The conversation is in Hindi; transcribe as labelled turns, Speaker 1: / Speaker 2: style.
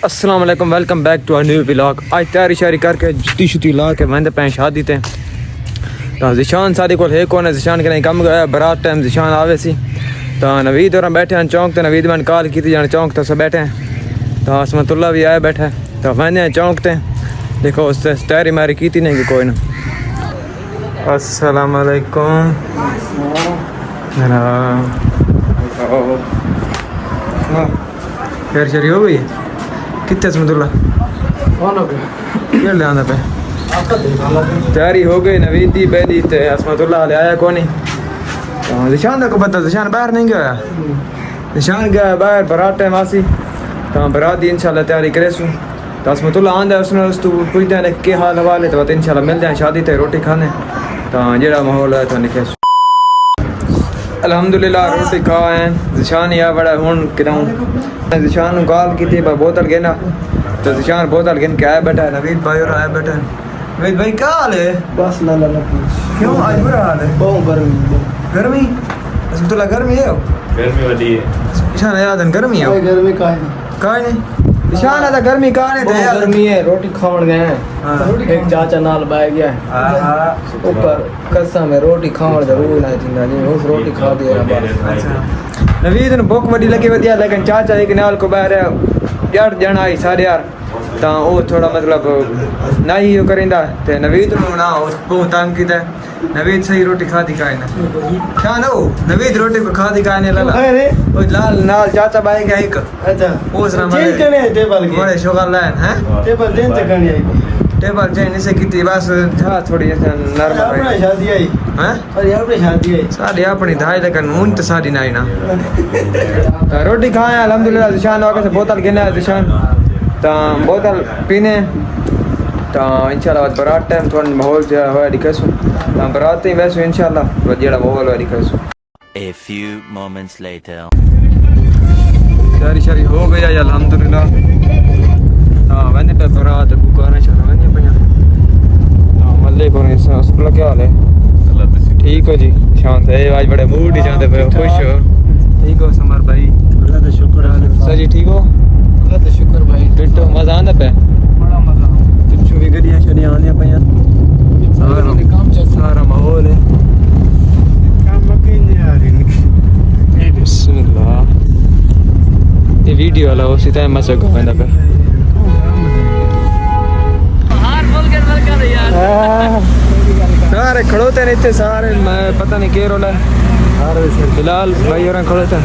Speaker 1: अस्सलाम वालेकुम, welcome back to a new vlog. आज तैयारी शारी करके जुती शुती ला के वंदे पे शादी ते तो जिशान सादी को है कौन है जिशान के कम गया बरात टाइम जिशान आवे सी तो नवीद और बैठे हैं चौंक तो नवीद मैंने कॉल की थी जाने चौंक तो सब बैठे हैं तो असमतुल्ला भी आए बैठे तो वंदे हैं चौंक ते देखो उससे तैयारी मारी की थी नहीं कि कोई ना। अस्सलाम वालेकुम खैर शरी हो गई कितने असमतुल्ला ले आंदा पे तैयारी हो गई नवीद दी पहली ते असमतुल्ला ले आया कौन तो निशान को पता निशान बाहर नहीं गया निशान गया बाहर बारात टाइम आसी तो बारात दी इंशाल्लाह तैयारी करे सू तो असमतुल्ला आंदा उसने उस तू पूछते हैं के हाल हवाले तो इंशाल्लाह मिल जाए शादी ते रोटी खाने तो जेड़ा माहौल है तो निकले अल्हम्दुलिल्लाह रोटी खाए जिशान या बड़ा हूँ किराऊँ जिशान कॉल की थी बोतल गिना तो जिशान बोतल गिन के आया बैठा है नवीद भाई और आया बैठा है नवीद भाई क्या हाल है
Speaker 2: बस ला
Speaker 1: क्यों आज बुरा हाल है
Speaker 2: बहुत गर्मी
Speaker 1: गर्मी असमतुल्ला गर्मी है
Speaker 3: गर्मी वाली है
Speaker 1: जिशान याद है गर्मी है
Speaker 2: गर्मी का
Speaker 1: नहीं निशान है गर्मी का नहीं
Speaker 2: बहुत
Speaker 1: तो
Speaker 2: गर्मी है रोटी खावन गए हैं
Speaker 1: हाँ।
Speaker 2: एक चाचा नाल बाय गया है ऊपर कसम है रोटी खावन जरूर ना जिंदा जी उस रोटी खा दिया ना बस
Speaker 1: नवीद ने भुख बड़ी लगी वधिया लेकिन चाचा एक नाल को बाहर यार जना आई सारे यार तो वो थोड़ा मतलब ना ही करेंदा ते नवीद नु ना बहुत तंग कीता नवीद सही रोटी खादी काए ना क्या नो नवीद रोटी को खादी काए ने लाला
Speaker 2: अरे
Speaker 1: ओ लाल नाल चाचा बाई का एक
Speaker 2: अच्छा
Speaker 1: ओस ना
Speaker 2: चेंज करने है टेबल के
Speaker 1: बड़े शुगर लाइन हैं
Speaker 2: टेबल चेंज करनी है
Speaker 1: टेबल चेंज से कीती बस जा थोड़ी नरम
Speaker 2: अपना
Speaker 1: है
Speaker 2: शादी आई
Speaker 1: हैं
Speaker 2: अरे अपनी शादी आई
Speaker 1: साड़ी अपनी धाई लेकिन मून तो साड़ी नहीं ना तो रोटी खाए अल्हम्दुलिल्लाह जिशान वाके से बोतल गिना है जिशान तो बोतल पीने तो इंशाल्लाह बारात टाइम थोड़ा माहौल जो है दिखासू तो बारात ही वैसे इंशाल्लाह जेड़ा माहौल है दिखासू।
Speaker 4: A few moments later.
Speaker 1: तैयारी शारी हो गई है अल्हम्दुलिल्लाह हाँ वंदे पे बारात को गाना चल वंदे पया हाँ मल्ले को नहीं उसको क्या हाल है ठीक हो जी शांत है आज बड़े मूड ही जाते पे खुश हो ठीक हो समर भाई
Speaker 2: अल्लाह का शुक्र है
Speaker 1: सर जी ठीक हो
Speaker 2: अल्लाह का शुक्र भाई
Speaker 1: पिट्टो मजा आंदा पे
Speaker 2: बड़ा मजा
Speaker 1: पिच्छू भी गड्डियां शड़ियां आंदियां पईयां सारा माहौल है
Speaker 2: काम मक्के नहीं आ रही
Speaker 1: बिस्मिल्लाह ये वीडियो वाला उसी टाइम मजा को वेंदा पे सारे खड़ोते नहीं थे सारे मैं पता नहीं के रोला फिलहाल भाई और खड़ोते